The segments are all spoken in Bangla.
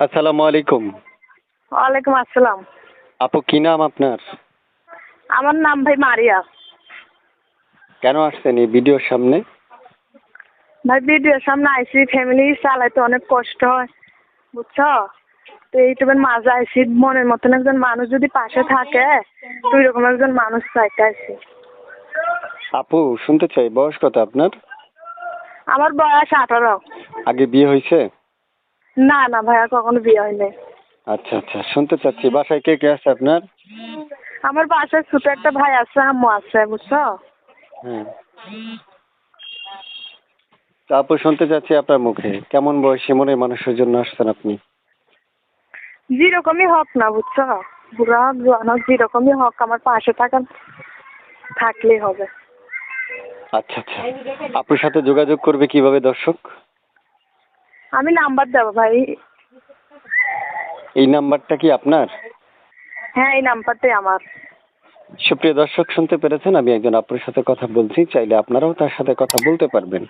আসসালামু আলাইকুম। ওয়ালাইকুম আসসালাম। আপু কি নাম আপনার? আমার নাম ভাই মারিয়া। কেন আসছেন এই ভিডিওর সামনে? ভাই ভিডিওর সামনে আইসি, ফ্যামিলি চালাইতে অনেক কষ্ট হয়, বুঝছো? তো এইটুকুন মাঝে আইসি, মনের মতন একজন মানুষ যদি পাশে থাকে, তো এরকম একজন মানুষ চাইতে আইসি। আপু শুনতে চাই বয়স কত আপনার? আমার বয়স 18। আগে বিয়ে হয়েছে? না না ভাইয়া, কখনো বিয়ে হয়নি। আচ্ছা আচ্ছা, শুনতে চাচ্ছি বাসায় কে কে আছে আপনার? আমার বাসায় ছোট একটা ভাই আছে, আম্মু আছে, বুঝছো? হ্যাঁ। তা আপু শুনতে চাচ্ছি আপনার মুখে কেমন বয়সী মনের মানুষের জন্য আসছেন আপনি? যেরকমই হোক না, বুঝছো? বুড়া হোক জোয়ান হোক, যেরকমই হোক, আমার পাশে থাকলেই হবে। আচ্ছা আচ্ছা, আপুর সাথে যোগাযোগ করবে কিভাবে দর্শক? আমি নাম্বার দেবো ভাই। এই নাম্বারটা কি আপনার? হ্যাঁ, এই নাম্বারটাই আমার। সুপ্রিয় দর্শক শুনতে পেরেছেন, আমি একজন আপুর সাথে কথা বলছি, চাইলে আপনারাও তার সাথে কথা বলতে পারবেন।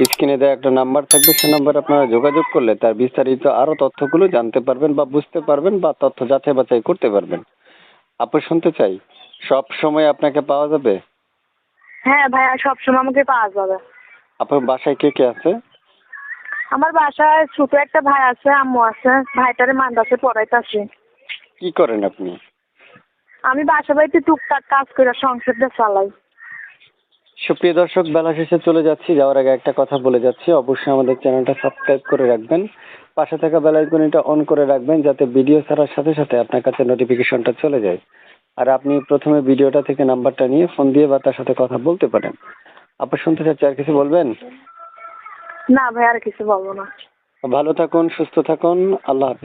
স্ক্রিনে দেওয়া একটা নাম্বার থাকবে, সে নাম্বারে আপনারা যোগাযোগ করলে তার বিস্তারিত আরো তথ্যগুলো জানতে পারবেন বা বুঝতে পারবেন বা তথ্য যাচাই বাছাই করতে পারবেন। আপু শুনতে চাই, সব সময় আপনাকে পাওয়া যাবে? হ্যাঁ ভাইয়া, সবসময় আমাকে পাওয়া যাবে। আপনার বাসায় কে কে আছে? আমার বাসায় ছোট একটা ভাই আছে, আম্মু আছে, ভাইটারে মাদ্রাসায় পড়াইতাছি। কি করেন আপনি? আমি বাসা বাড়িতে টুকটাক কাজ করে সংসারটা চালাই। সুপ্রিয় দর্শক, বেলা শেষে চলে যাচ্ছি, যাওয়ার আগে একটা কথা বলে যাচ্ছি, অবশ্যই আমাদের চ্যানেলটা সাবস্ক্রাইব করে রাখবেন, পাশে থাকা বেল আইকনটা অন করে রাখবেন যাতে ভিডিও ছাড়ার সাথে সাথে আপনার কাছে নোটিফিকেশনটা চলে যায়। আর আপনি প্রথমে ভিডিওটা থেকে নাম্বারটা নিয়ে ফোন দিয়ে বা তার সাথে কথা বলতে পারেন। আপনি শুনতে চাচ্ছি, আর কিছু বলবেন? না ভাই, আর কিছু বলবো না। ভালো থাকুন, সুস্থ থাকুন, আল্লাহ হাফেজ।